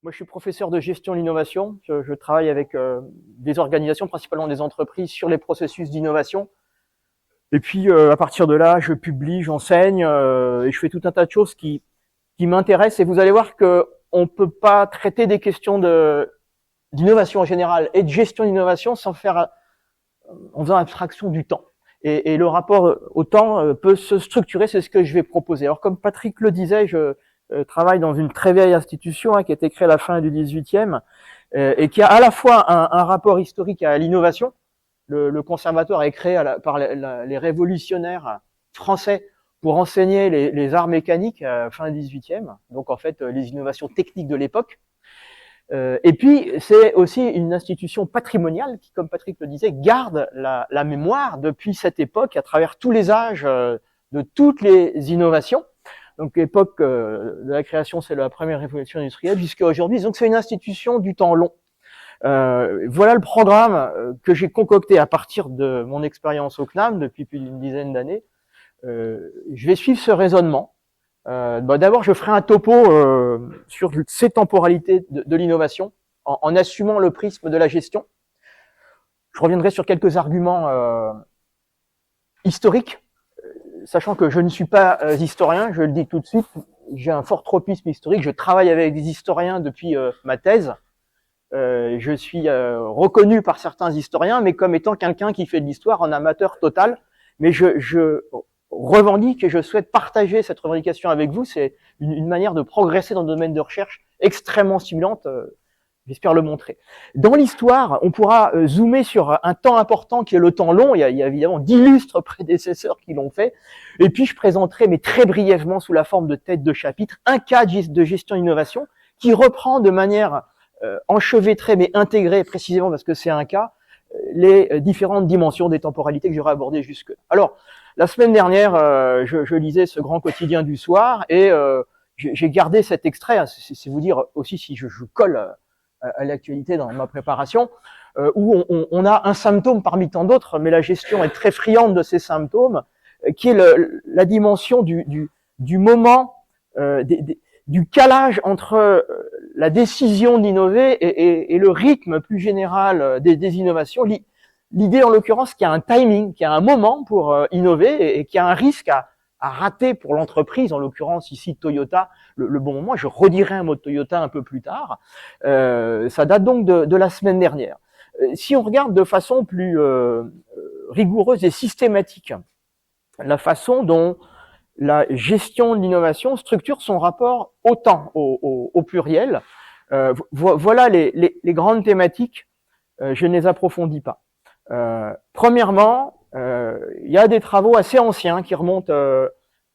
Moi, je suis professeur de gestion de l'innovation. Je travaille avec des organisations, principalement des entreprises, sur les processus d'innovation. Et puis, à partir de là, je publie, j'enseigne et je fais tout un tas de choses qui m'intéressent. Et vous allez voir que on peut pas traiter des questions d'innovation en général et de gestion d'innovation sans faire en faisant abstraction du temps. Et le rapport au temps peut se structurer, c'est ce que je vais proposer. Alors, comme Patrick le disait, je travaille dans une très vieille institution qui a été créée à la fin du 18e et qui a à la fois un rapport historique à l'innovation. Le conservatoire est créé par les révolutionnaires français pour enseigner les arts mécaniques fin 18e, donc en fait les innovations techniques de l'époque. Et puis c'est aussi une institution patrimoniale qui, comme Patrick le disait, garde la mémoire depuis cette époque à travers tous les âges de toutes les innovations. Donc l'époque de la création, c'est la première révolution industrielle jusqu'à aujourd'hui. Donc c'est une institution du temps long. Voilà le programme que j'ai concocté à partir de mon expérience au CNAM depuis plus d'une dizaine d'années. Je vais suivre ce raisonnement. D'abord, je ferai un topo sur ces temporalités de l'innovation en assumant le prisme de la gestion. Je reviendrai sur quelques arguments historiques, sachant que je ne suis pas historien, je le dis tout de suite, j'ai un fort tropisme historique, je travaille avec des historiens depuis ma thèse. Je suis reconnu par certains historiens, mais comme étant quelqu'un qui fait de l'histoire en amateur total. Mais je revendique et je souhaite partager cette revendication avec vous. C'est une manière de progresser dans le domaine de recherche extrêmement stimulante. J'espère le montrer. Dans l'histoire, on pourra zoomer sur un temps important qui est le temps long. Il y a évidemment d'illustres prédécesseurs qui l'ont fait. Et puis, je présenterai, mais très brièvement, sous la forme de tête de chapitre, un cas de gestion d'innovation qui reprend de manière enchevêtrée mais intégrée, précisément parce que c'est un cas, les différentes dimensions des temporalités que j'aurais abordées jusque. Alors, la semaine dernière, je lisais ce grand quotidien du soir et j'ai gardé cet extrait, c'est vous dire aussi si je colle à l'actualité dans ma préparation, où on a un symptôme parmi tant d'autres, mais la gestion est très friande de ces symptômes, qui est la dimension du moment, du calage entre la décision d'innover et le rythme plus général des innovations. L'idée, en l'occurrence, qu'il y a un timing, qu'il y a un moment pour innover et qu'il y a un risque à rater pour l'entreprise, en l'occurrence ici Toyota, le bon moment. Je redirai un mot de Toyota un peu plus tard. Ça date donc de la semaine dernière. Si on regarde de façon plus rigoureuse et systématique la façon dont la gestion de l'innovation structure son rapport au temps, au pluriel. Voilà les grandes thématiques. Je ne les approfondis pas. Premièrement, il y a des travaux assez anciens qui remontent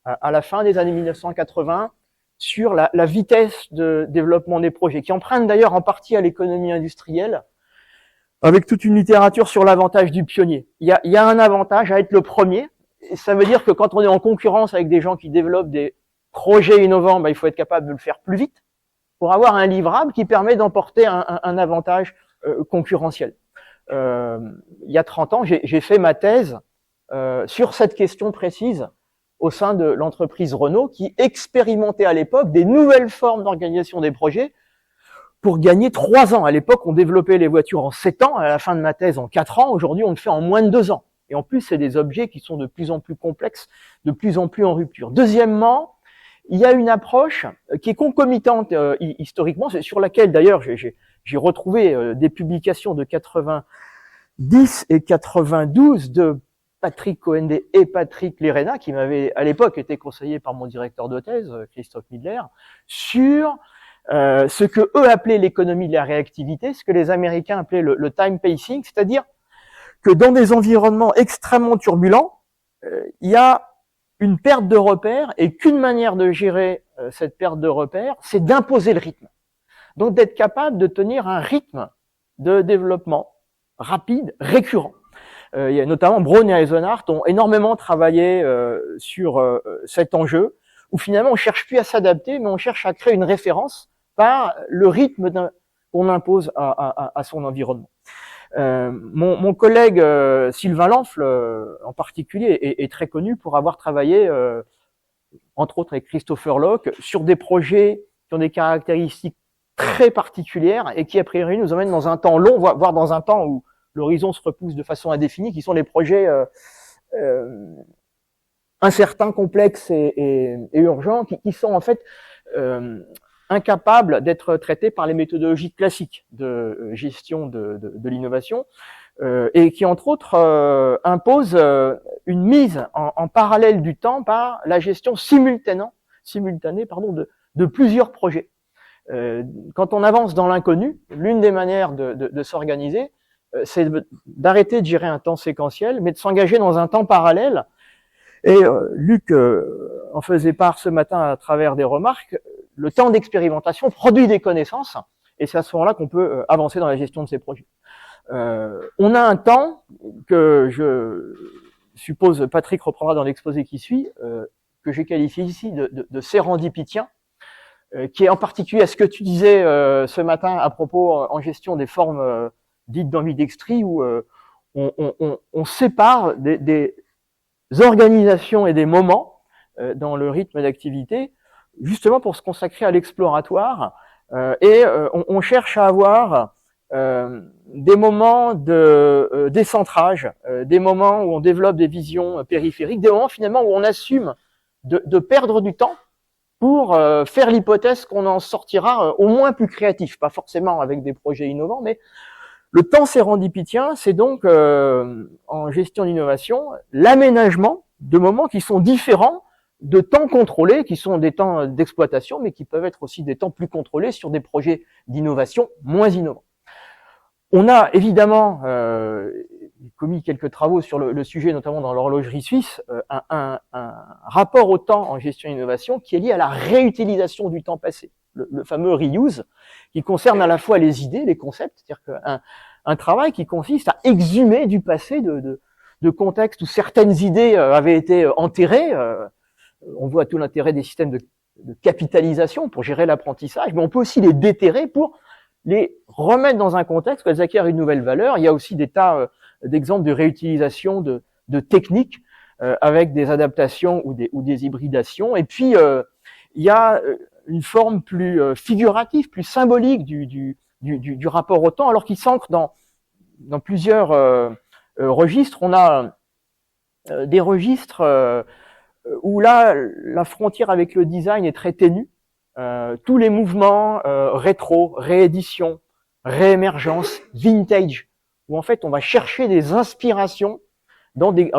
à la fin des années 1980 sur la vitesse de développement des projets, qui empruntent d'ailleurs en partie à l'économie industrielle, avec toute une littérature sur l'avantage du pionnier. Il y a un avantage à être le premier. Ça veut dire que quand on est en concurrence avec des gens qui développent des projets innovants, il faut être capable de le faire plus vite pour avoir un livrable qui permet d'emporter un avantage concurrentiel. Il y a 30 ans, j'ai fait ma thèse sur cette question précise au sein de l'entreprise Renault qui expérimentait à l'époque des nouvelles formes d'organisation des projets pour gagner 3 ans. À l'époque, on développait les voitures en 7 ans, à la fin de ma thèse en 4 ans. Aujourd'hui, on le fait en moins de 2 ans. Et en plus, c'est des objets qui sont de plus en plus complexes, de plus en plus en rupture. Deuxièmement, il y a une approche qui est concomitante historiquement, sur laquelle d'ailleurs j'ai retrouvé des publications de 90 et 92 de Patrick Cohendé et Patrick Lerena, qui m'avaient à l'époque été conseillés par mon directeur de thèse, Christophe Midler, sur ce que eux appelaient l'économie de la réactivité, ce que les Américains appelaient le time pacing, c'est-à-dire que dans des environnements extrêmement turbulents, il y a une perte de repères et qu'une manière de gérer cette perte de repères, c'est d'imposer le rythme. Donc d'être capable de tenir un rythme de développement rapide, récurrent. Il y a notamment Braun et Eisenhardt ont énormément travaillé sur cet enjeu, où finalement on cherche plus à s'adapter, mais on cherche à créer une référence par le rythme qu'on impose à son environnement. Mon collègue Sylvain Lanfle, en particulier, est très connu pour avoir travaillé, entre autres avec Christopher Locke, sur des projets qui ont des caractéristiques très particulière et qui, a priori, nous emmène dans un temps long, voire dans un temps où l'horizon se repousse de façon indéfinie, qui sont les projets incertains, complexes et urgents, qui sont en fait incapables d'être traités par les méthodologies classiques de gestion de l'innovation, et qui, entre autres, imposent une mise en parallèle du temps par la gestion simultanée de plusieurs projets. Quand on avance dans l'inconnu, l'une des manières de s'organiser, c'est d'arrêter de gérer un temps séquentiel, mais de s'engager dans un temps parallèle. Et Luc en faisait part ce matin à travers des remarques. Le temps d'expérimentation produit des connaissances, et c'est à ce moment-là qu'on peut avancer dans la gestion de ces projets. On a un temps que je suppose Patrick reprendra dans l'exposé qui suit, que j'ai qualifié ici de sérendipitien, qui est en particulier à ce que tu disais ce matin à propos en gestion des formes dites d'ambidextrie, où on sépare des organisations et des moments dans le rythme d'activité, justement pour se consacrer à l'exploratoire, et on cherche à avoir des moments de décentrage, des moments où on développe des visions périphériques, des moments finalement où on assume de perdre du temps pour faire l'hypothèse qu'on en sortira au moins plus créatif, pas forcément avec des projets innovants, mais le temps sérendipitien, c'est donc en gestion d'innovation l'aménagement de moments qui sont différents de temps contrôlés, qui sont des temps d'exploitation, mais qui peuvent être aussi des temps plus contrôlés sur des projets d'innovation moins innovants. On a évidemment commis quelques travaux sur le sujet, notamment dans l'horlogerie suisse, un rapport au temps en gestion d'innovation qui est lié à la réutilisation du temps passé, le fameux reuse, qui concerne à la fois les idées, les concepts, c'est-à-dire qu'un travail qui consiste à exhumer du passé de contextes où certaines idées avaient été enterrées. On voit tout l'intérêt des systèmes de capitalisation pour gérer l'apprentissage, mais on peut aussi les déterrer pour les remettre dans un contexte où elles acquièrent une nouvelle valeur. Il y a aussi des tas d'exemples de réutilisation de techniques avec des adaptations ou des hybridations. Et puis, il y a une forme plus figurative, plus symbolique du rapport au temps, alors qu'il s'ancre dans plusieurs registres. On a des registres où là, la frontière avec le design est très ténue. Tous les mouvements rétro, réédition, réémergence, vintage, où en fait on va chercher des inspirations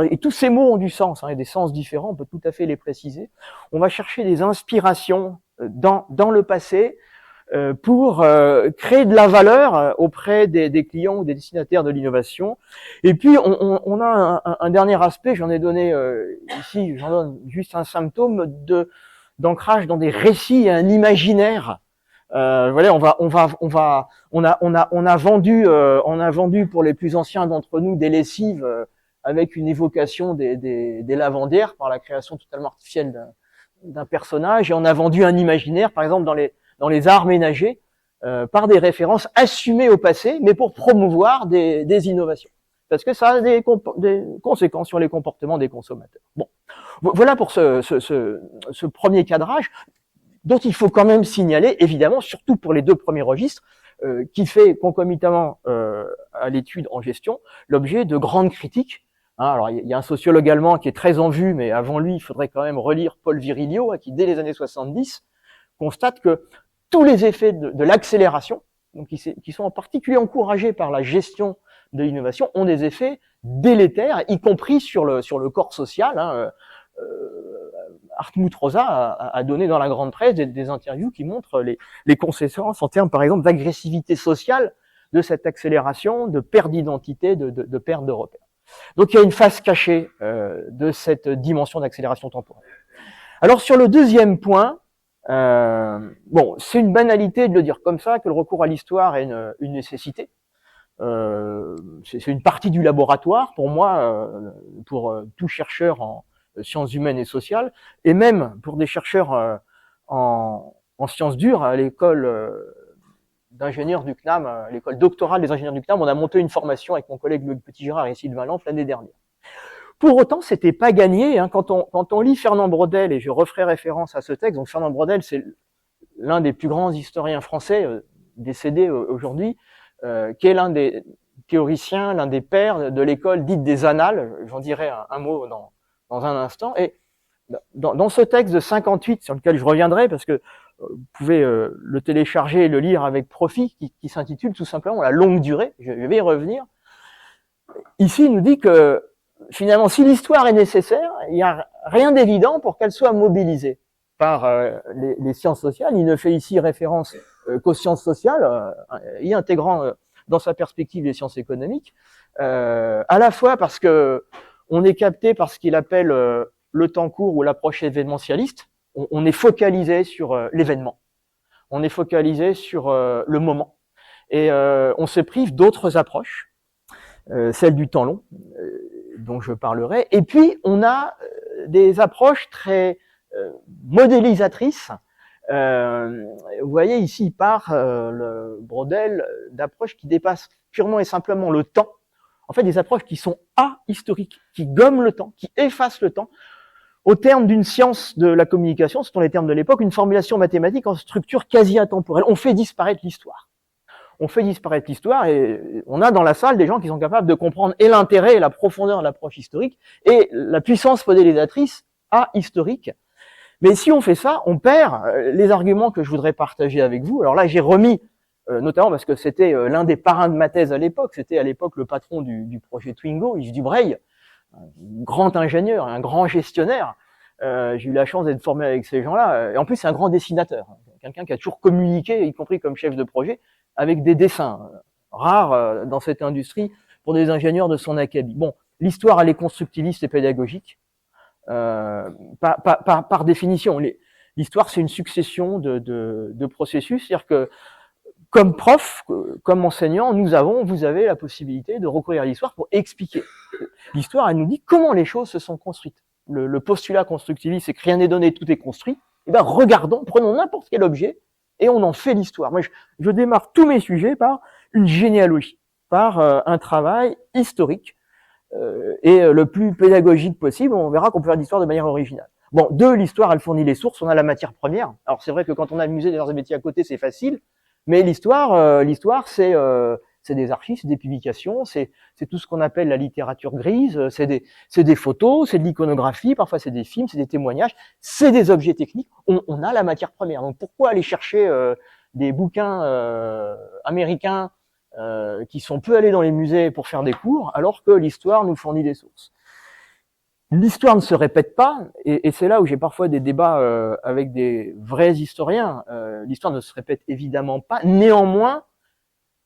et tous ces mots ont du sens, hein, et des sens différents, on peut tout à fait les préciser. On va chercher des inspirations dans le passé pour créer de la valeur auprès des clients ou des destinataires de l'innovation. Et puis on a un dernier aspect, j'en ai donné ici, j'en donne juste un symptôme d'ancrage dans des récits et un imaginaire. Voilà, on a vendu pour les plus anciens d'entre nous des lessives avec une évocation des lavandières par la création totalement artificielle d'un personnage, et on a vendu un imaginaire, par exemple dans les arts ménagers, par des références assumées au passé, mais pour promouvoir des innovations, parce que ça a des conséquences sur les comportements des consommateurs. Bon, voilà pour ce premier cadrage, dont il faut quand même signaler, évidemment, surtout pour les deux premiers registres, qui fait concomitamment à l'étude en gestion l'objet de grandes critiques. Alors, il y a un sociologue allemand qui est très en vue, mais avant lui, il faudrait quand même relire Paul Virilio, qui, dès les années 70, constate que tous les effets de l'accélération, donc qui sont en particulier encouragés par la gestion de l'innovation, ont des effets délétères, y compris sur le corps social. Hartmut Rosa a donné dans la grande presse des interviews qui montrent les conséquences en termes, par exemple, d'agressivité sociale de cette accélération, de perte d'identité, de perte de repères. Donc il y a une face cachée de cette dimension d'accélération temporelle. Alors sur le deuxième point, bon, c'est une banalité de le dire comme ça, que le recours à l'histoire est une nécessité. C'est une partie du laboratoire pour moi, pour tout chercheur en sciences humaines et sociales, et même pour des chercheurs en sciences dures à l'école d'ingénieurs du CNAM, l'école doctorale des ingénieurs du CNAM. On a monté une formation avec mon collègue Louis Petit-Girard et Sylvain Lanf l'année dernière. Pour autant, c'était pas gagné. Hein. Quand on lit Fernand Braudel, et je referai référence à ce texte, donc Fernand Braudel, c'est l'un des plus grands historiens français, décédé aujourd'hui, qui est l'un des théoriciens, l'un des pères de l'école dite des Annales. J'en dirai un mot dans un instant. Et dans ce texte de 58, sur lequel je reviendrai, parce que vous pouvez le télécharger et le lire avec profit, qui s'intitule tout simplement La longue durée, je vais y revenir. Ici, il nous dit que finalement, si l'histoire est nécessaire, il n'y a rien d'évident pour qu'elle soit mobilisée par les sciences sociales. Il ne fait ici référence qu'aux sciences sociales, y intégrant dans sa perspective les sciences économiques, à la fois parce que on est capté par ce qu'il appelle le temps court ou l'approche événementialiste. On est focalisé sur l'événement, on est focalisé sur le moment, et on se prive d'autres approches, celle du temps long, dont je parlerai. Et puis on a des approches très modélisatrices. Vous voyez ici, il part le Braudel d'approches qui dépassent purement et simplement le temps. En fait, des approches qui sont ahistoriques, qui gomment le temps, qui effacent le temps. Au terme d'une science de la communication, ce sont les termes de l'époque, une formulation mathématique en structure quasi intemporelle. On fait disparaître l'histoire. On fait disparaître l'histoire, et on a dans la salle des gens qui sont capables de comprendre et l'intérêt et la profondeur de l'approche historique et la puissance modélisatrice ahistorique. Mais si on fait ça, on perd les arguments que je voudrais partager avec vous. Alors là, j'ai remis, notamment parce que c'était l'un des parrains de ma thèse à l'époque, c'était à l'époque le patron du projet Twingo, Yves Dubreuil, un grand ingénieur, un grand gestionnaire. J'ai eu la chance d'être formé avec ces gens-là. Et en plus, c'est un grand dessinateur, quelqu'un qui a toujours communiqué, y compris comme chef de projet, avec des dessins rares dans cette industrie pour des ingénieurs de son acabit. Bon, l'histoire, elle est constructiviste et pédagogique. Par définition, l'histoire, c'est une succession de processus. C'est-à-dire que, comme prof, comme enseignant, vous avez la possibilité de recourir à l'histoire pour expliquer. L'histoire, elle nous dit comment les choses se sont construites. Le postulat constructiviste, c'est que rien n'est donné, tout est construit. Eh ben, regardons, prenons n'importe quel objet et on en fait l'histoire. Moi, je démarre tous mes sujets par une généalogie, par un travail historique et le plus pédagogique possible. On verra qu'on peut faire l'histoire de manière originale. Bon, l'histoire, elle fournit les sources, on a la matière première. Alors c'est vrai que quand on a le musée des arts et métiers à côté, c'est facile. Mais l'histoire, c'est des archives, c'est des publications, c'est tout ce qu'on appelle la littérature grise, c'est des photos, c'est de l'iconographie, parfois c'est des films, c'est des témoignages, c'est des objets techniques. On a la matière première. Donc pourquoi aller chercher des bouquins américains qui sont peu allés dans les musées pour faire des cours, alors que l'histoire nous fournit des sources? L'histoire ne se répète pas, et c'est là où j'ai parfois des débats avec des vrais historiens. L'histoire ne se répète évidemment pas. Néanmoins,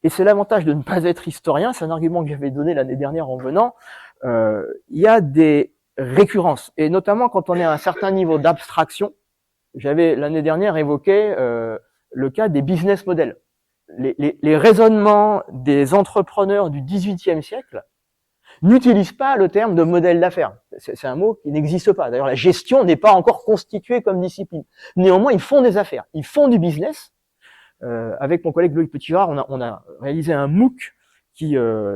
et c'est l'avantage de ne pas être historien, c'est un argument que j'avais donné l'année dernière en venant, il y a des récurrences, et notamment quand on est à un certain niveau d'abstraction. J'avais l'année dernière évoqué le cas des business models. Les raisonnements des entrepreneurs du XVIIIe siècle n'utilisent pas le terme de modèle d'affaires. C'est un mot qui n'existe pas. D'ailleurs, la gestion n'est pas encore constituée comme discipline. Néanmoins, ils font des affaires, ils font du business. Avec mon collègue Loïc Petitjean, on a réalisé un MOOC qui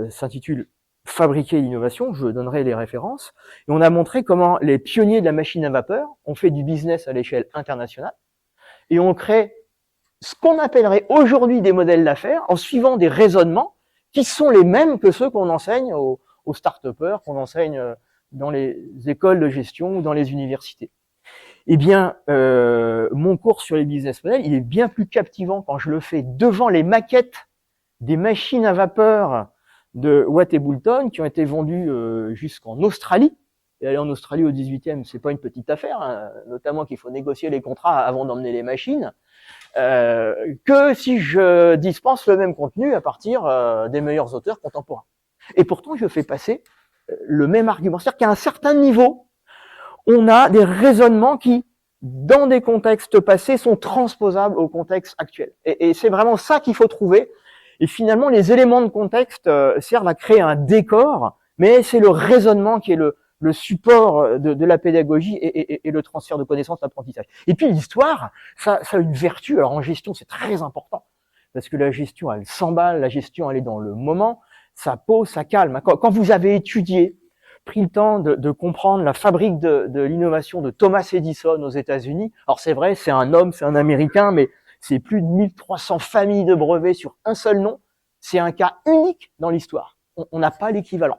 s'intitule Fabriquer l'innovation, je donnerai les références, et on a montré comment les pionniers de la machine à vapeur ont fait du business à l'échelle internationale, et on crée ce qu'on appellerait aujourd'hui des modèles d'affaires en suivant des raisonnements qui sont les mêmes que ceux qu'on enseigne aux start-upers, qu'on enseigne dans les écoles de gestion ou dans les universités. Eh bien, mon cours sur les business models, il est bien plus captivant quand je le fais devant les maquettes des machines à vapeur de Watt et Boulton qui ont été vendues jusqu'en Australie. Et aller en Australie au 18e, c'est pas une petite affaire, hein, notamment qu'il faut négocier les contrats avant d'emmener les machines, que si je dispense le même contenu à partir des meilleurs auteurs contemporains. Et pourtant, je fais passer le même argument. C'est-à-dire qu'à un certain niveau, on a des raisonnements qui, dans des contextes passés, sont transposables au contexte actuel. Et c'est vraiment ça qu'il faut trouver. Et finalement, les éléments de contexte servent à créer un décor, mais c'est le raisonnement qui est le support de la pédagogie et le transfert de connaissances, l'apprentissage. Et puis l'histoire, ça a une vertu. Alors en gestion, c'est très important, parce que la gestion, elle s'emballe, la gestion, elle est dans le moment, ça pose, ça calme. Quand vous avez étudié, pris le temps de comprendre la fabrique de l'innovation de Thomas Edison aux États-Unis, alors c'est vrai, c'est un homme, c'est un Américain, mais c'est plus de 1300 familles de brevets sur un seul nom. C'est un cas unique dans l'histoire. On n'a pas l'équivalent.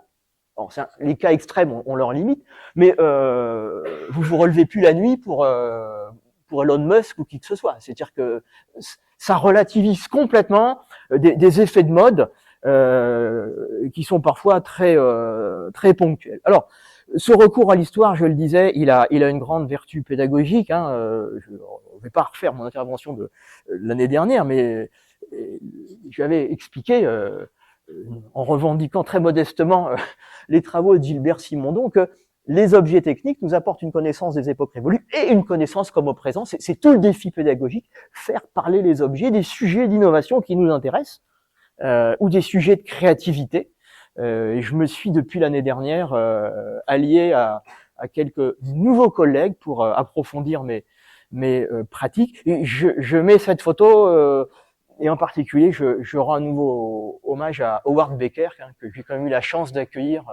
Alors, les cas extrêmes, on leur limite, mais vous vous relevez plus la nuit pour Elon Musk ou qui que ce soit. C'est-à-dire que ça relativise complètement des effets de mode qui sont parfois très ponctuels. Alors, ce recours à l'histoire, je le disais, il a une grande vertu pédagogique. Je ne vais pas refaire mon intervention de l'année dernière, mais j'avais expliqué, en revendiquant très modestement les travaux de Gilbert Simondon, que les objets techniques nous apportent une connaissance des époques révolues et une connaissance comme au présent. C'est tout le défi pédagogique, faire parler les objets des sujets d'innovation qui nous intéressent, ou des sujets de créativité. Et je me suis depuis l'année dernière allié à quelques nouveaux collègues pour approfondir mes pratiques. Et je mets cette photo et en particulier, je rends un nouveau hommage à Howard Becker, que j'ai quand même eu la chance d'accueillir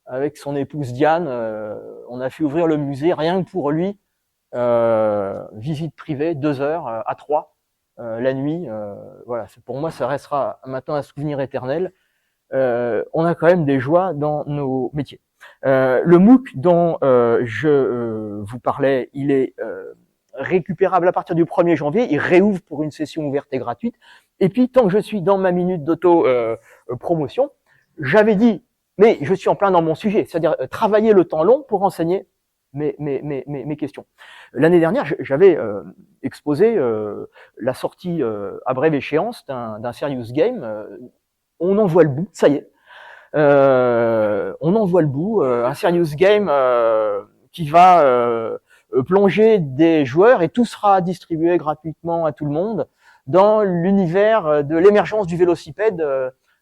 avec son épouse Diane. On a fait ouvrir le musée rien que pour lui. Visite privée, 2 heures à 3 la nuit. Voilà, pour moi, ça restera maintenant un souvenir éternel. On a quand même des joies dans nos métiers. Le MOOC dont je vous parlais, il est récupérable à partir du 1er janvier, il réouvre pour une session ouverte et gratuite. Et puis, tant que je suis dans ma minute d'auto-promotion, j'avais dit, mais je suis en plein dans mon sujet, c'est-à-dire travailler le temps long pour enseigner mes questions. L'année dernière, j'avais exposé la sortie à brève échéance d'un serious game. On en voit le bout, ça y est. On en voit le bout, un serious game qui va plonger des joueurs et tout sera distribué gratuitement à tout le monde dans l'univers de l'émergence du vélocipède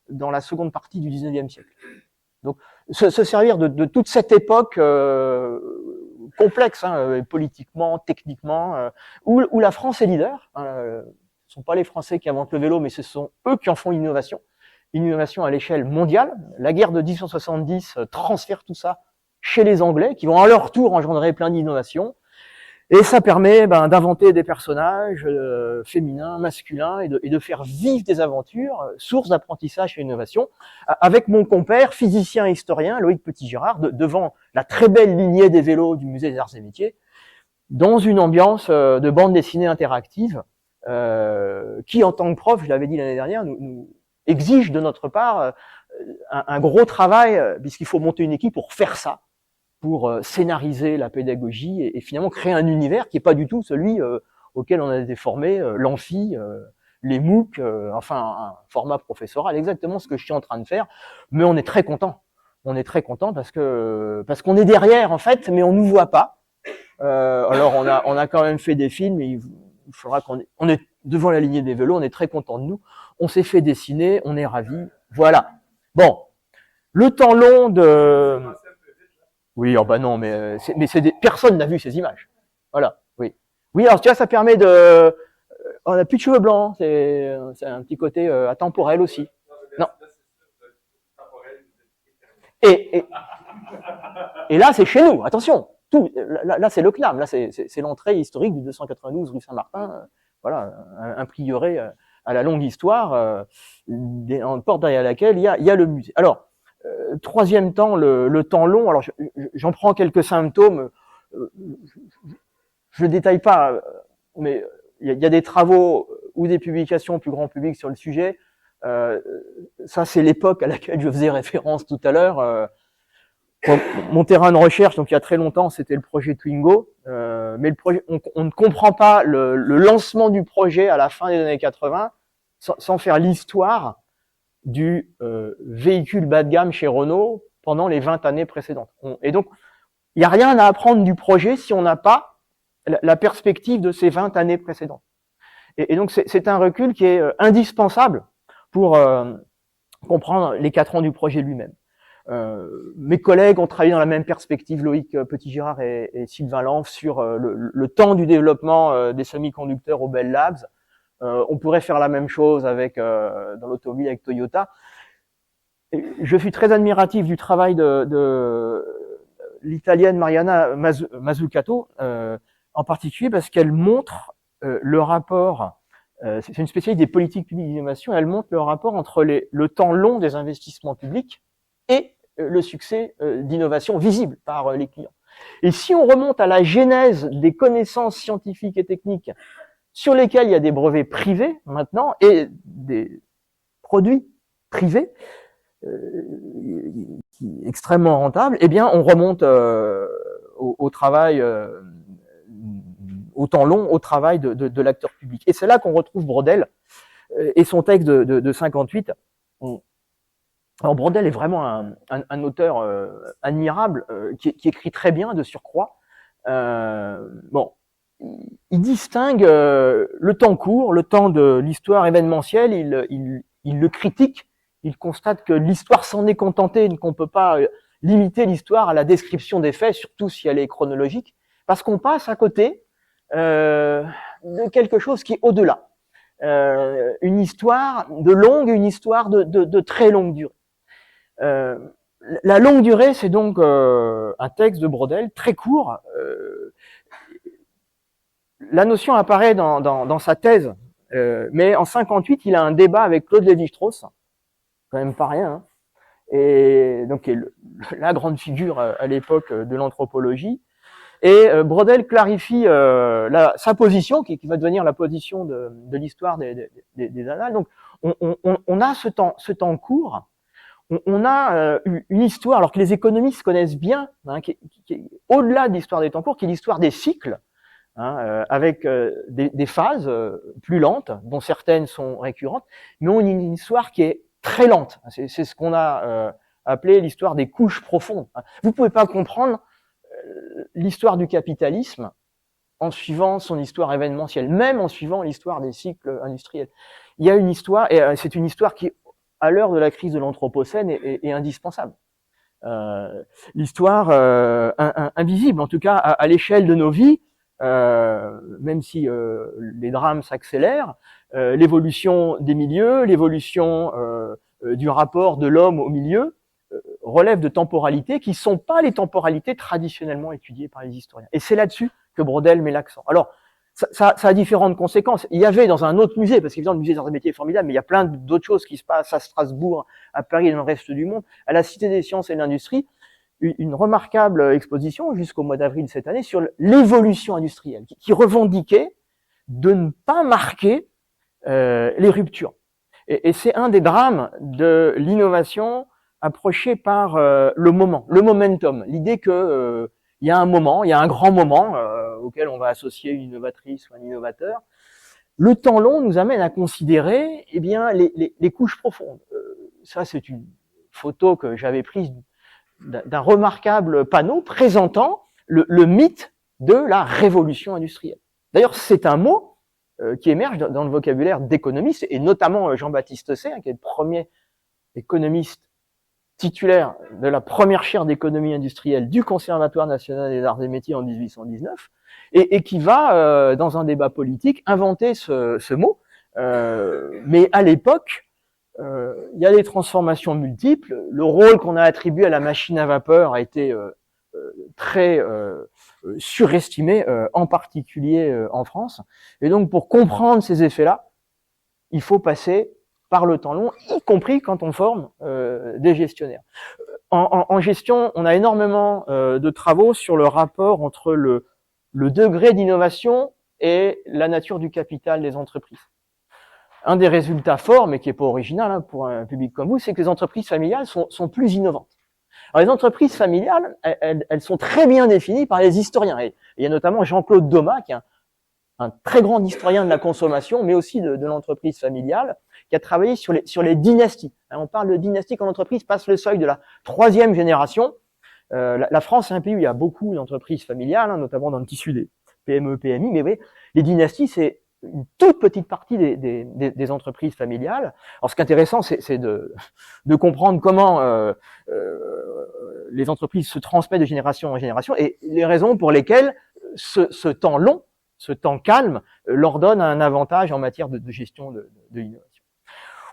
dans la seconde partie du 19e siècle. Donc, se servir de toute cette époque complexe, politiquement, techniquement, où la France est leader. Ce ne sont pas les Français qui inventent le vélo, mais ce sont eux qui en font une innovation à l'échelle mondiale. La guerre de 1870 transfère tout ça chez les Anglais, qui vont à leur tour engendrer plein d'innovations. Et ça permet d'inventer des personnages féminins, masculins, et de faire vivre des aventures, source d'apprentissage et d'innovation, avec mon compère, physicien et historien, Loïc Petit-Girard, devant la très belle lignée des vélos du Musée des Arts et Métiers, dans une ambiance de bande dessinée interactive, qui, en tant que prof, je l'avais dit l'année dernière, nous exige de notre part un gros travail, puisqu'il faut monter une équipe pour faire ça, pour scénariser la pédagogie et finalement créer un univers qui n'est pas du tout celui auquel on a été formé, l'amphi, les MOOC, enfin un format professoral, exactement ce que je suis en train de faire. Mais on est très content. On est très content parce qu'on est derrière en fait, mais on nous voit pas. Alors on a quand même fait des films, et il faudra on est devant la lignée des vélos, on est très content de nous. On s'est fait dessiner, on est ravis. Voilà. Bon, le temps long de oui, oh bah non, mais personne n'a vu ces images. Voilà, oui. Oui, alors tu vois, ça permet on n'a plus de cheveux blancs, c'est un petit côté atemporel aussi. Non. Et là, c'est chez nous, attention. Là c'est le CNAM, là c'est l'entrée historique du 292 rue Saint-Martin. Voilà, un prieuré à la longue histoire, en porte derrière laquelle il y a le musée. Alors, troisième temps, le temps long. Alors, j'en prends quelques symptômes. Je ne détaille pas, mais il y a des travaux ou des publications plus grand public sur le sujet. Ça, c'est l'époque à laquelle je faisais référence tout à l'heure. Mon terrain de recherche, donc il y a très longtemps, c'était le projet Twingo. Mais le projet, on ne comprend pas le lancement du projet à la fin des années 80 sans faire l'histoire du véhicule bas de gamme chez Renault pendant les 20 années précédentes. Et donc, il n'y a rien à apprendre du projet si on n'a pas la perspective de ces 20 années précédentes. Et donc, c'est un recul qui est indispensable pour comprendre les 4 ans du projet lui-même. Mes collègues ont travaillé dans la même perspective, Loïc Petit-Girard et Sylvain Lanf, sur le temps du développement des semi-conducteurs au Bell Labs. On pourrait faire la même chose dans l'automobile avec Toyota. Je suis très admiratif du travail de l'italienne Mariana Mazzucato, en particulier parce qu'elle montre le rapport c'est une spécialiste des politiques publiques d'innovation. Elle montre le rapport entre le temps long des investissements publics et le succès d'innovation visible par les clients. Et si on remonte à la genèse des connaissances scientifiques et techniques sur lesquelles il y a des brevets privés maintenant et des produits privés extrêmement rentables, eh bien on remonte au travail, au temps long, au travail de l'acteur public. Et c'est là qu'on retrouve Braudel et son texte de 58. Alors Braudel est vraiment un auteur admirable, qui écrit très bien de surcroît. Bon, il distingue le temps court, le temps de l'histoire événementielle, il le critique, il constate que l'histoire s'en est contentée, qu'on peut pas limiter l'histoire à la description des faits, surtout si elle est chronologique, parce qu'on passe à côté de quelque chose qui est au-delà. Une histoire de longue et une histoire de très longue durée. La longue durée, c'est donc un texte de Braudel, très court. La notion apparaît dans sa thèse, mais en 58, il a un débat avec Claude Lévi-Strauss, quand même pas rien, hein, et donc la grande figure à l'époque de l'anthropologie. Et Braudel clarifie sa position, qui va devenir la position de l'histoire des annales. Donc, on a ce temps court. On a une histoire, alors que les économistes connaissent bien, hein, qui est au-delà de l'histoire des temps courts, qui est l'histoire des cycles, hein, avec des phases plus lentes, dont certaines sont récurrentes, mais on a une histoire qui est très lente. C'est ce qu'on a appelé l'histoire des couches profondes. Vous pouvez pas comprendre l'histoire du capitalisme en suivant son histoire événementielle, même en suivant l'histoire des cycles industriels. Il y a une histoire, et c'est une histoire qui, à l'heure de la crise de l'Anthropocène, est indispensable. L'histoire invisible, en tout cas à l'échelle de nos vies, même si les drames s'accélèrent, l'évolution des milieux, l'évolution du rapport de l'homme au milieu, relève de temporalités qui sont pas les temporalités traditionnellement étudiées par les historiens. Et c'est là-dessus que Braudel met l'accent. Alors, ça a différentes conséquences. Il y avait dans un autre musée, parce qu'évidemment le musée des arts et métiers est formidable, mais il y a plein d'autres choses qui se passent à Strasbourg, à Paris et dans le reste du monde, à la Cité des sciences et de l'industrie, une remarquable exposition jusqu'au mois d'avril cette année sur l'évolution industrielle, qui revendiquait de ne pas marquer les ruptures. Et c'est un des drames de l'innovation approché par le moment, le momentum, l'idée que il y a un moment, il y a un grand moment auquel on va associer une innovatrice ou un innovateur. Le temps long nous amène à considérer, eh bien, les couches profondes. Ça, c'est une photo que j'avais prise d'un remarquable panneau présentant le mythe de la révolution industrielle. D'ailleurs, c'est un mot qui émerge dans le vocabulaire d'économistes, et notamment Jean-Baptiste Say, qui est le premier économiste titulaire de la première chaire d'économie industrielle du Conservatoire national des arts et métiers en 1819, et qui va, dans un débat politique, inventer ce mot. Mais à l'époque, il y a des transformations multiples. Le rôle qu'on a attribué à la machine à vapeur a été très surestimé, en particulier en France. Et donc, pour comprendre ces effets-là, il faut passer par le temps long, y compris quand on forme des gestionnaires. En gestion, on a énormément de travaux sur le rapport entre le degré d'innovation et la nature du capital des entreprises. Un des résultats forts, mais qui n'est pas original hein, pour un public comme vous, c'est que les entreprises familiales sont plus innovantes. Alors, les entreprises familiales, elles sont très bien définies par les historiens. Et il y a notamment Jean-Claude Domat, qui est un très grand historien de la consommation, mais aussi de l'entreprise familiale, qui a travaillé sur les dynasties. On parle de dynastie quand l'entreprise passe le seuil de la 3e génération. La France est un pays où il y a beaucoup d'entreprises familiales, hein, notamment dans le tissu des PME, PMI, mais vous voyez, les dynasties, c'est une toute petite partie des entreprises familiales. Alors, ce qui est intéressant, c'est de comprendre comment les entreprises se transmettent de génération en génération et les raisons pour lesquelles ce temps long, ce temps calme, leur donne un avantage en matière de gestion de l'innovation.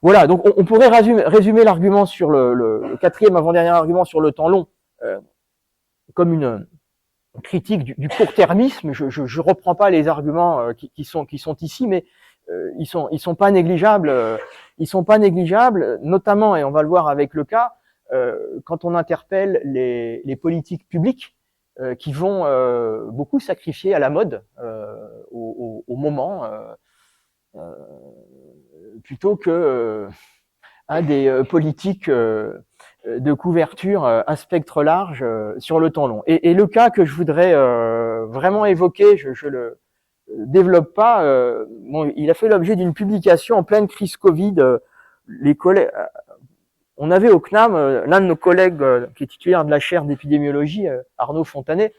Voilà, donc on pourrait résumer l'argument sur le 4e avant-dernier argument sur le temps long comme une critique du court-termisme. Je reprends pas les arguments qui sont ici, mais ils sont pas négligeables. Ils sont pas négligeables, notamment, et on va le voir avec le cas, quand on interpelle les politiques publiques qui vont beaucoup sacrifier à la mode au moment plutôt que à des politiques de couverture à spectre large sur le temps long. Et le cas que je voudrais vraiment évoquer, je le développe pas. Bon, il a fait l'objet d'une publication en pleine crise Covid. Les collègues, on avait au CNAM l'un de nos collègues qui est titulaire de la chaire d'épidémiologie, Arnaud Fontanet,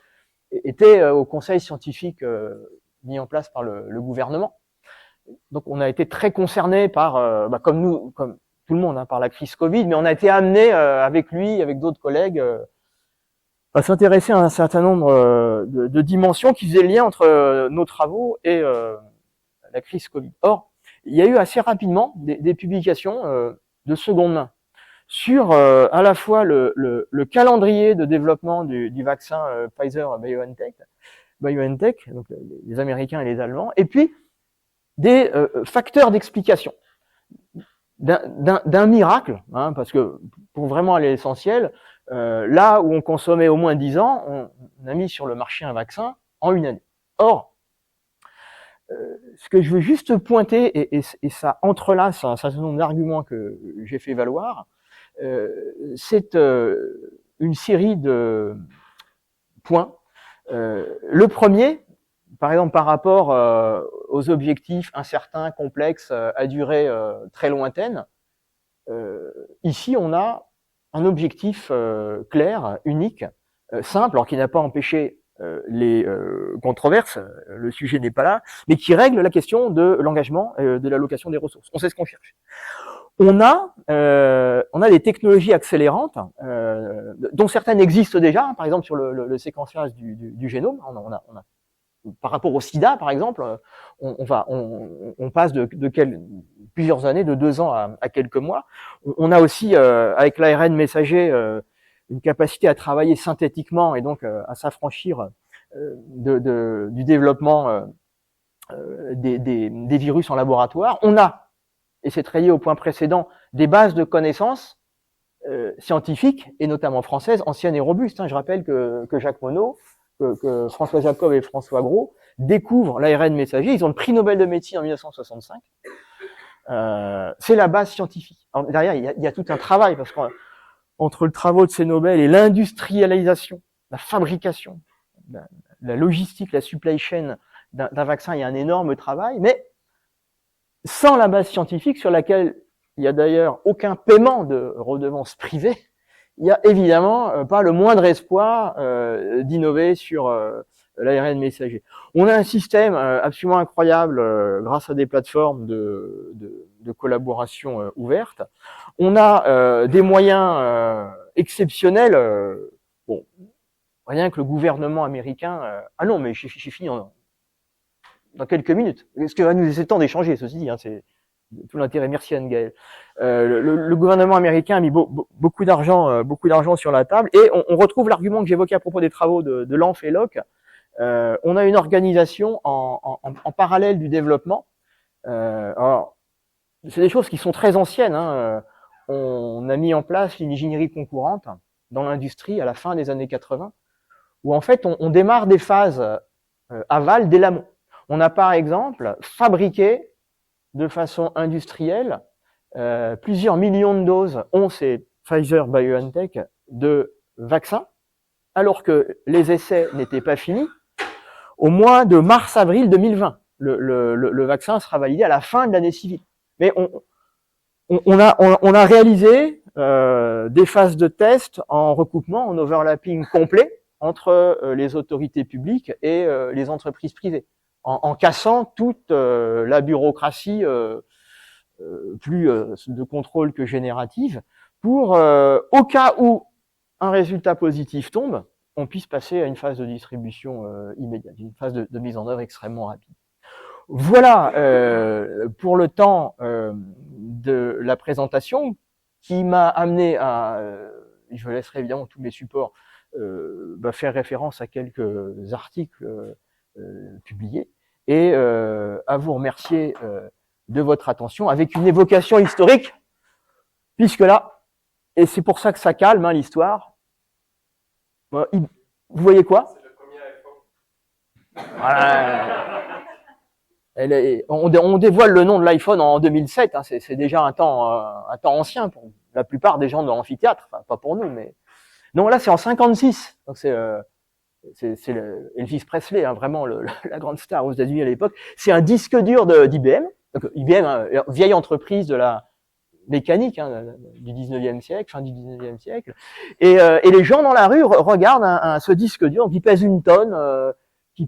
était au conseil scientifique mis en place par le gouvernement. Donc on a été très concerné par, comme nous, comme tout le monde, hein, par la crise Covid, mais on a été amené avec lui, avec d'autres collègues, à s'intéresser à un certain nombre de dimensions qui faisaient le lien entre nos travaux et la crise Covid. Or, il y a eu assez rapidement des publications de seconde main sur à la fois le calendrier de développement du vaccin Pfizer-BioNTech, donc les Américains et les Allemands, et puis des facteurs d'explication d'un miracle, hein, parce que pour vraiment aller à l'essentiel, là où on consommait au moins 10 ans, on a mis sur le marché un vaccin en une année. Or, ce que je veux juste pointer, et ça entrelace un certain nombre d'arguments que j'ai fait valoir, c'est une série de points. Le premier, par exemple par rapport aux objectifs incertains, complexes, à durée très lointaine, ici on a un objectif clair, unique, simple, alors qui n'a pas empêché les controverses, le sujet n'est pas là, mais qui règle la question de l'engagement, de l'allocation des ressources. On sait ce qu'on cherche. On a des technologies accélérantes, dont certaines existent déjà, hein, par exemple sur le séquençage du génome. On a, par rapport au SIDA, par exemple, on passe de plusieurs années, de 2 ans à quelques mois. On a aussi, avec l'ARN messager, une capacité à travailler synthétiquement et donc à s'affranchir du développement des virus en laboratoire. On a, et c'est très lié au point précédent, des bases de connaissances scientifiques, et notamment françaises, anciennes et robustes. Hein. Je rappelle que Jacques Monod, que François Jacob et François Gros découvrent l'ARN messager. Ils ont le prix Nobel de médecine en 1965. C'est la base scientifique. Alors, derrière, il y a tout un travail, parce qu'entre le travail de ces Nobel et l'industrialisation, la fabrication, la logistique, la supply chain d'un vaccin, il y a un énorme travail, mais sans la base scientifique, sur laquelle il y a d'ailleurs aucun paiement de redevance privée, il y a évidemment pas le moindre espoir d'innover sur l'ARN messager. On a un système absolument incroyable grâce à des plateformes de collaboration ouvertes. On a des moyens exceptionnels. Bon, rien que le gouvernement américain. Ah non, mais j'ai fini dans quelques minutes. Ce que va nous laisser le temps d'échanger, ceci dit, hein, c'est tout l'intérêt. Merci Anne-Gaëlle. Le gouvernement américain a mis beaucoup d'argent sur la table, et on retrouve l'argument que j'évoquais à propos des travaux de Lanf et Locke. On a une organisation en parallèle du développement. Alors, c'est des choses qui sont très anciennes. Hein. On a mis en place l'ingénierie concourante dans l'industrie à la fin des années 80, où en fait on démarre des phases aval dès l'amont. On a par exemple fabriqué de façon industrielle plusieurs millions de doses, c'est Pfizer-BioNTech, de vaccins, alors que les essais n'étaient pas finis. Au mois de mars-avril 2020, le vaccin sera validé à la fin de l'année civile. Mais on a réalisé des phases de tests en recoupement, en overlapping complet entre les autorités publiques et les entreprises privées, en cassant toute la bureaucratie plus de contrôle que générative, pour au cas où un résultat positif tombe, on puisse passer à une phase de distribution immédiate, une phase de mise en œuvre extrêmement rapide. Voilà pour le temps de la présentation, qui m'a amené à, je laisserai évidemment tous mes supports, faire référence à quelques articles publiés, et à vous remercier de votre attention avec une évocation historique, puisque là, et c'est pour ça que ça calme hein, l'histoire. Vous voyez quoi? C'est le premier iPhone. Voilà. On dévoile le nom de l'iPhone en 2007, hein, c'est déjà un temps ancien pour la plupart des gens de l'amphithéâtre, enfin pas pour nous, mais non là c'est en 56, donc c'est Elvis Presley, hein, vraiment la grande star aux États-Unis à l'époque. C'est un disque dur d'IBM, donc IBM, hein, vieille entreprise de la mécanique hein, du 19e siècle, fin du 19e siècle, et les gens dans la rue regardent ce disque dur qui pèse une tonne. Qui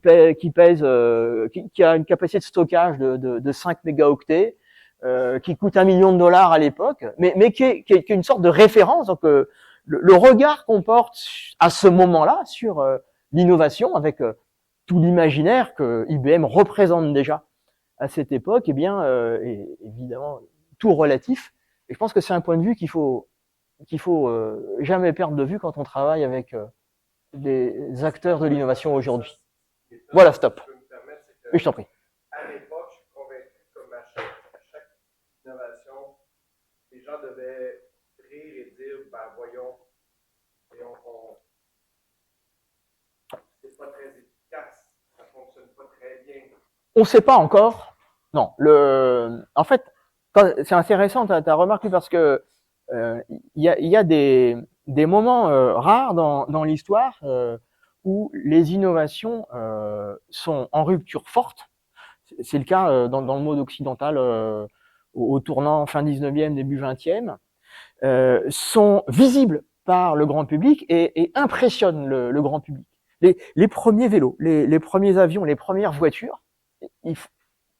a une capacité de stockage de 5 mégaoctets, qui coûte $1 million à l'époque, mais qui est une sorte de référence. Donc le regard qu'on porte à ce moment-là sur l'innovation, avec tout l'imaginaire que IBM représente déjà à cette époque, eh bien, est évidemment tout relatif. Et je pense que c'est un point de vue qu'il faut jamais perdre de vue quand on travaille avec des acteurs de l'innovation aujourd'hui. Voilà, stop. Oui, je t'en prie. À l'époque, je suis convaincu qu'à chaque innovation, les gens devaient rire et dire, ben voyons, c'est pas très efficace, ça fonctionne pas très bien. On ne sait pas encore. Non, en fait, c'est intéressant ta remarque parce que il y a des moments rares dans l'histoire où les innovations sont en rupture forte. C'est le cas dans le monde occidental au tournant fin 19e, début 20e, sont visibles par le grand public et impressionnent le grand public. Les premiers vélos, les premiers avions, les premières voitures,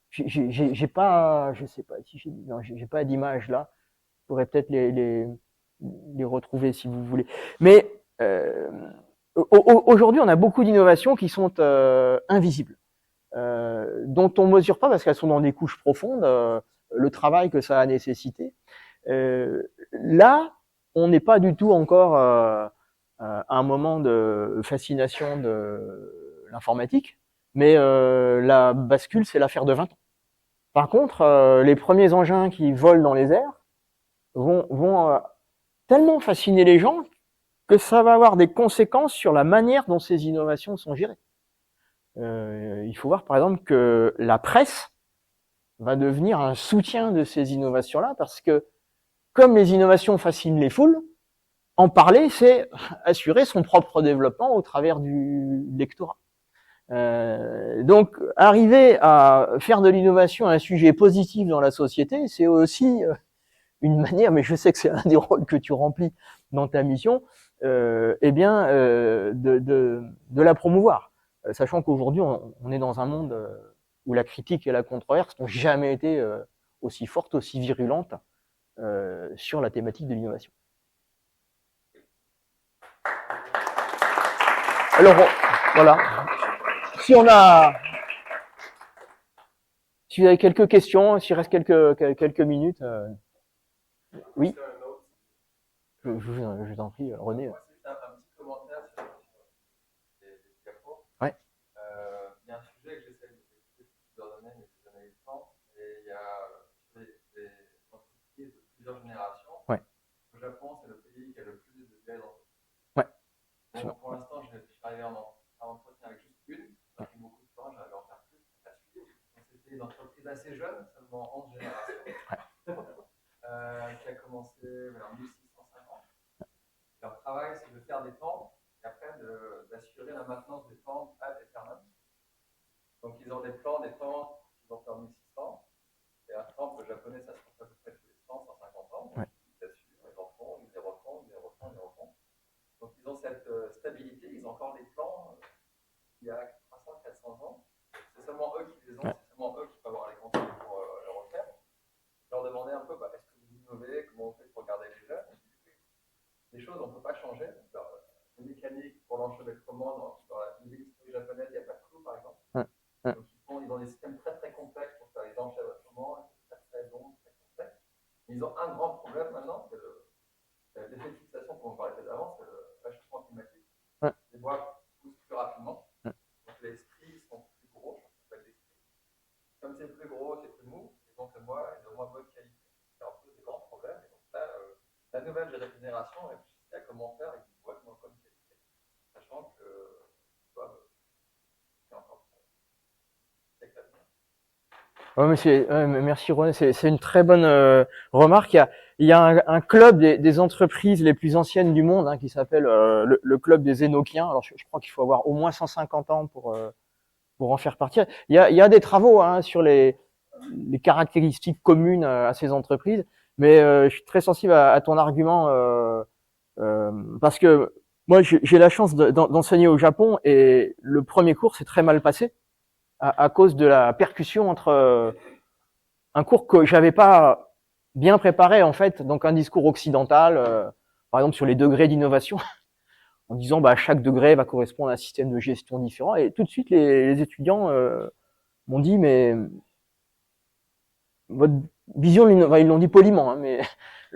j'ai pas, je sais pas si j'ai pas d'image là. Je pourrais peut-être les retrouver si vous voulez. Mais aujourd'hui, on a beaucoup d'innovations qui sont invisibles, dont on mesure pas parce qu'elles sont dans des couches profondes, le travail que ça a nécessité. Là, on n'est pas du tout encore à un moment de fascination de l'informatique, mais la bascule, c'est l'affaire de 20 ans. Par contre, les premiers engins qui volent dans les airs vont tellement fasciner les gens que ça va avoir des conséquences sur la manière dont ces innovations sont gérées. Il faut voir par exemple que la presse va devenir un soutien de ces innovations-là parce que comme les innovations fascinent les foules, en parler, c'est assurer son propre développement au travers du lectorat. Donc, arriver à faire de l'innovation un sujet positif dans la société, c'est aussi une manière, mais je sais que c'est un des rôles que tu remplis dans ta mission, de la promouvoir. Sachant qu'aujourd'hui, on est dans un monde où la critique et la controverse n'ont jamais été aussi fortes, aussi virulentes sur la thématique de l'innovation. Alors, voilà. Si vous avez quelques questions, s'il reste quelques minutes, oui. Je t'en prie, René. Moi, c'est un petit commentaire sur les diapos. Ouais. Il y a un sujet que j'essaie de discuter depuis plusieurs années, mais j'ai jamais eu le temps. Et il y a des entreprises de plusieurs générations. Ouais. Au Japon, c'est le pays qui a le plus de vieilles entreprises. Ouais. Bon, pour l'instant, je suis arrivé en entretien avec juste une. Ça a pris beaucoup de temps, j'allais en faire plus. C'était une entreprise assez jeune, seulement 11 générations. Qui a commencé vers 1650. Leur travail, c'est de faire des temples et après d'assurer la maintenance des temples ad aeternam. Donc, ils ont des plans des temples qui vont faire 1600. Et un temple japonais, ça se construit à peu près tous les 100, 150 ans. Donc, ils assurent, ils refont, ils les refont, ils les refont, ils les refont. Donc, ils ont cette stabilité. Ils ont encore des plans il y a 300, 400 ans. C'est seulement eux qui les ont, c'est seulement eux qui peuvent avoir les conseils pour le refaire. Je leur demandais un peu, est-ce que vous innovez, comment vous faites pour garder les jeunes? Les choses, on ne peut pas changer. Les mécaniques pour l'enchevêtrement dans la industrie japonaise, il n'y a pas de clou, par exemple. Donc, ils ont des systèmes très très complexes pour faire les enchevêtrements, très très longs, très complexes. Mais ils ont un grand problème maintenant, c'est l'effet de fixation qu'on parlait d'avant, c'est le réchauffement climatique. Les bois poussent plus rapidement, donc les stries sont plus gros, ça s'appelle des stries. Comme c'est plus gros, c'est plus mou, et donc le bois réfléchissez à comment faire avec une boîte moins bonne qualité, sachant que c'est encore c'est que Ouais, mais merci René, c'est une très bonne remarque. Il y a un club des entreprises les plus anciennes du monde, hein, qui s'appelle le club des Énochiens. Alors je crois qu'il faut avoir au moins 150 ans pour en faire partie. Il y a des travaux, hein, sur les caractéristiques communes à ces entreprises, mais je suis très sensible à ton argument, parce que moi j'ai la chance d'enseigner au Japon, et le premier cours s'est très mal passé à cause de la percussion entre un cours que j'avais pas bien préparé, en fait, donc un discours occidental, par exemple sur les degrés d'innovation, en disant bah chaque degré va correspondre à un système de gestion différent, et tout de suite les étudiants m'ont dit mais votre vision, ils l'ont dit poliment, hein, mais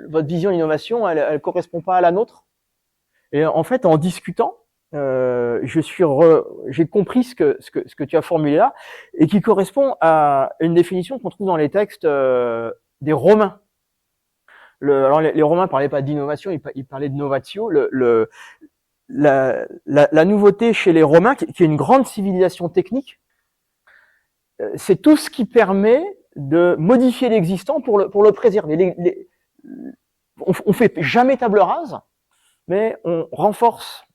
votre vision de l'innovation, elle correspond pas à la nôtre. Et en fait, en discutant, j'ai compris ce que tu as formulé là, et qui correspond à une définition qu'on trouve dans les textes des Romains. Alors les Romains parlaient pas d'innovation, ils parlaient de novatio. La nouveauté chez les Romains, qui est une grande civilisation technique, c'est tout ce qui permet de modifier l'existant pour le préserver. On fait jamais table rase, mais on renforce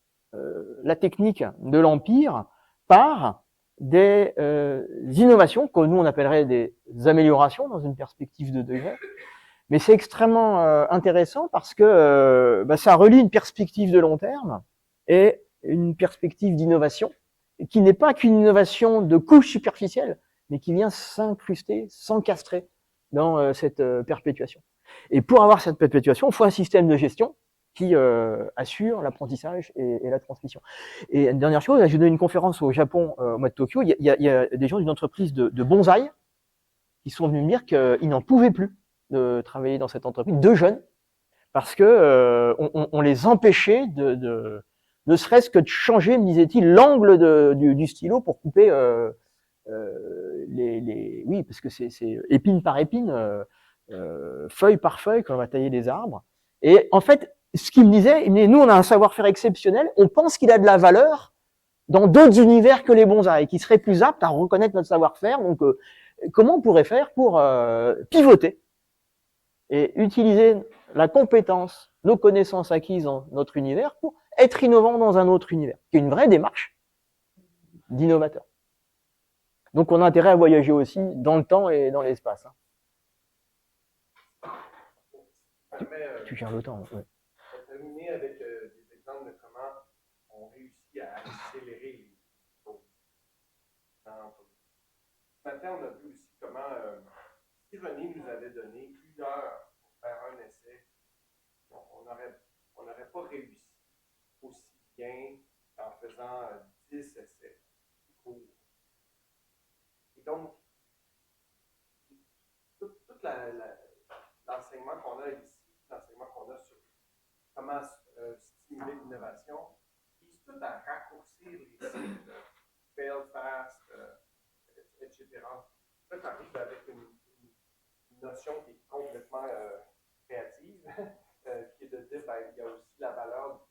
la technique de l'Empire par des innovations que nous on appellerait des améliorations dans une perspective de degré. Mais c'est extrêmement intéressant parce que ça relie une perspective de long terme et une perspective d'innovation qui n'est pas qu'une innovation de couche superficielle, mais qui vient s'incruster, s'encastrer dans cette perpétuation. Et pour avoir cette perpétuation, il faut un système de gestion qui assure l'apprentissage et la transmission. Et une dernière chose, j'ai donné une conférence au Japon au mois de Tokyo. Il y a des gens d'une entreprise de bonsaï qui sont venus me dire qu'ils n'en pouvaient plus de travailler dans cette entreprise, deux jeunes, parce que on les empêchait ne serait-ce que de changer, me disait-il, l'angle du stylo pour couper oui, parce que c'est épine par épine, feuille par feuille quand on va tailler des arbres. Et en fait, ce qu'il me disait, nous on a un savoir-faire exceptionnel, on pense qu'il a de la valeur dans d'autres univers que les bonsaïs, qui seraient plus aptes à reconnaître notre savoir-faire. Donc comment on pourrait faire pour pivoter et utiliser la compétence, nos connaissances acquises dans notre univers pour être innovant dans un autre univers, qui est une vraie démarche d'innovateur. Donc on a intérêt à voyager aussi dans le temps et dans l'espace. Tu gères le temps. Ouais. On va terminer avec des exemples de comment on réussit à accélérer les choses. Ce matin, on a vu aussi comment si René nous avait donné 1 heure pour faire un essai, on n'aurait pas réussi aussi bien en faisant 10 essais courts. Et donc, tout l'enseignement qu'on a ici, l'enseignement qu'on a sur comment stimuler l'innovation, vise tout à raccourcir les cycles, fail fast, etc. Là, tu arrives avec une notion qui est complètement créative, qui est de dire il y a aussi la valeur.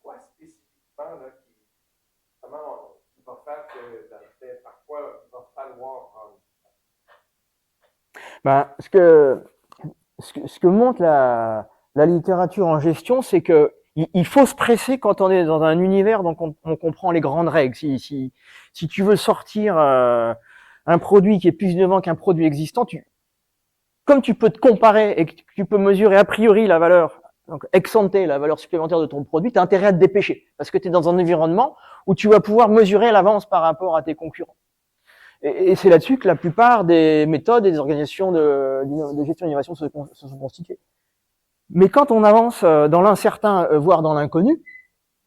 Quoi spécifiquement là, comment il va faire que parfois il va falloir prendre? Ce que montre la littérature en gestion, c'est que il faut se presser quand on est dans un univers dont on comprend les grandes règles. Si tu veux sortir un produit qui est plus innovant qu'un produit existant, comme tu peux te comparer et que tu peux mesurer a priori la valeur, donc ex ante, la valeur supplémentaire de ton produit, tu as intérêt à te dépêcher parce que tu es dans un environnement où tu vas pouvoir mesurer l'avance par rapport à tes concurrents. Et c'est là-dessus que la plupart des méthodes et des organisations de gestion d'innovation se sont constituées. Mais quand on avance dans l'incertain, voire dans l'inconnu,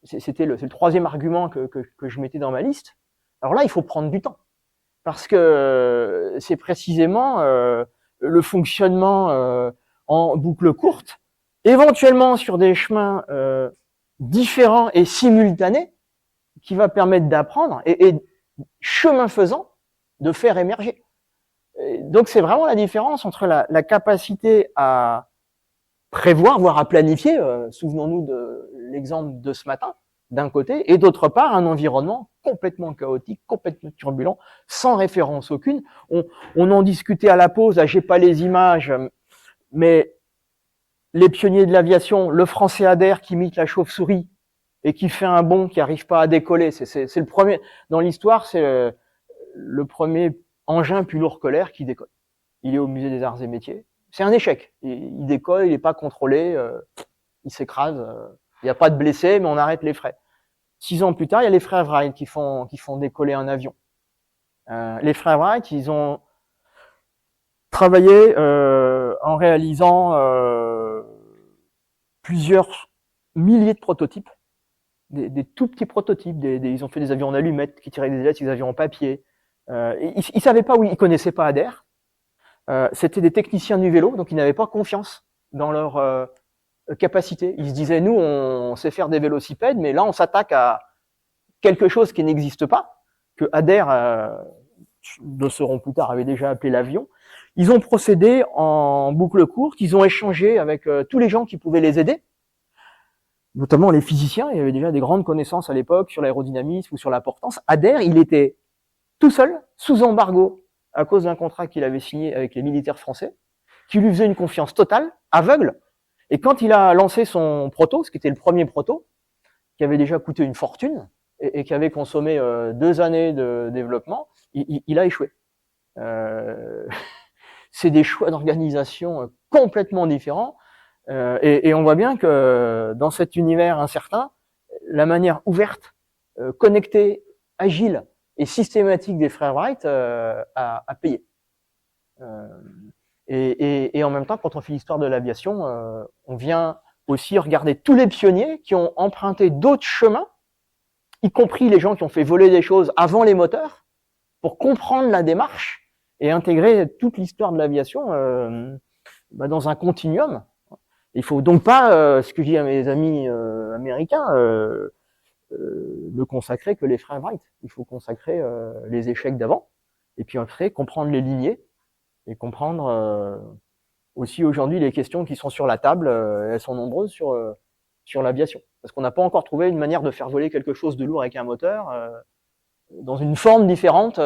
c'est le troisième argument que je mettais dans ma liste, alors là, il faut prendre du temps. Parce que c'est précisément le fonctionnement en boucle courte, éventuellement sur des chemins différents et simultanés, qui va permettre d'apprendre et chemin faisant, de faire émerger. Et donc c'est vraiment la différence entre la capacité à prévoir, voire à planifier. Souvenons-nous de l'exemple de ce matin, d'un côté, et d'autre part, un environnement complètement chaotique, complètement turbulent, sans référence aucune. On en discutait à la pause, là, j'ai pas les images, mais les pionniers de l'aviation, le Français Adair qui imite la chauve-souris et qui fait un bond qui arrive pas à décoller, c'est le premier, dans l'histoire, c'est le premier engin plus lourd que l'air qui décolle. Il est au musée des Arts et Métiers. C'est un échec. Il décolle, il n'est pas contrôlé, il s'écrase. Il n'y a pas de blessés, mais on arrête les frais. 6 ans plus tard, il y a les frères Wright qui font décoller un avion. Les frères Wright, ils ont travaillé en réalisant plusieurs milliers de prototypes, des tout petits prototypes. Ils ont fait des avions en allumettes qui tiraient des ailettes, des avions en papier. Ils savaient pas où, ils connaissaient pas Adair. C'était des techniciens du vélo, donc ils n'avaient pas confiance dans leur capacité. Ils se disaient, nous, on sait faire des vélocipèdes, mais là, on s'attaque à quelque chose qui n'existe pas, que Adair, 2 ans plus tard, avait déjà appelé l'avion. Ils ont procédé en boucle courte, ils ont échangé avec tous les gens qui pouvaient les aider, notamment les physiciens. Il y avait déjà des grandes connaissances à l'époque sur l'aérodynamisme ou sur la portance. Adair, il était tout seul, sous embargo, à cause d'un contrat qu'il avait signé avec les militaires français, qui lui faisait une confiance totale, aveugle. Et quand il a lancé son proto, ce qui était le premier proto, qui avait déjà coûté une fortune et qui avait consommé 2 années de développement, il a échoué. C'est des choix d'organisation complètement différents. Et on voit bien que dans cet univers incertain, la manière ouverte, connectée, agile et systématique des frères Wright a payé. Et en même temps, quand on fait l'histoire de l'aviation, on vient aussi regarder tous les pionniers qui ont emprunté d'autres chemins, y compris les gens qui ont fait voler des choses avant les moteurs, pour comprendre la démarche et intégrer toute l'histoire de l'aviation dans un continuum. Il faut donc pas, ce que je dis à mes amis américains, ne consacrer que les frères Wright. Il faut consacrer les échecs d'avant, et puis après comprendre les lignées, et comprendre aussi aujourd'hui les questions qui sont sur la table, elles sont nombreuses sur l'aviation. Parce qu'on n'a pas encore trouvé une manière de faire voler quelque chose de lourd avec un moteur dans une forme différente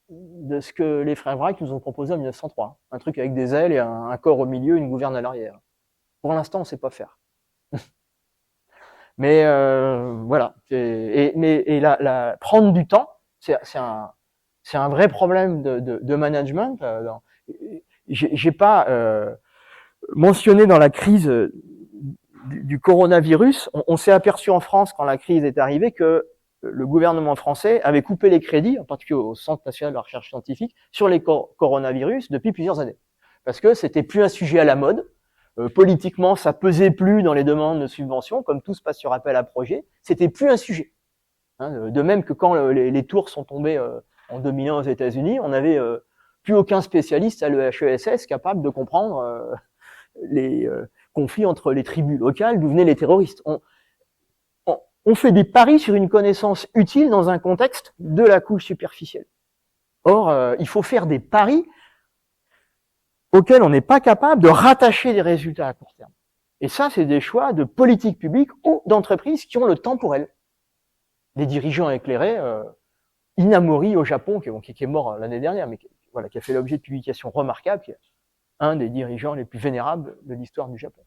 de ce que les frères Wright nous ont proposé en 1903. Un truc avec des ailes et un corps au milieu, une gouverne à l'arrière. Pour l'instant, on ne sait pas faire. Mais voilà. Mais prendre du temps, c'est un vrai problème de management. J'ai pas mentionné dans la crise du coronavirus, on s'est aperçu en France quand la crise est arrivée que le gouvernement français avait coupé les crédits, en particulier au Centre national de la recherche scientifique, sur les coronavirus depuis plusieurs années, parce que c'était plus un sujet à la mode. Politiquement, ça pesait plus dans les demandes de subventions, comme tout se passe sur appel à projet. C'était plus un sujet. De même que quand les tours sont tombées en 2001 aux États-Unis, on n'avait plus aucun spécialiste à l'EHESS capable de comprendre les conflits entre les tribus locales, d'où venaient les terroristes. On fait des paris sur une connaissance utile dans un contexte de la couche superficielle. Or, il faut faire des paris auxquels on n'est pas capable de rattacher des résultats à court terme. Et ça, c'est des choix de politique publique ou d'entreprises qui ont le temps pour elles. Les dirigeants éclairés, Inamori au Japon, qui est mort l'année dernière, mais qui a fait l'objet de publications remarquables, qui est un des dirigeants les plus vénérables de l'histoire du Japon.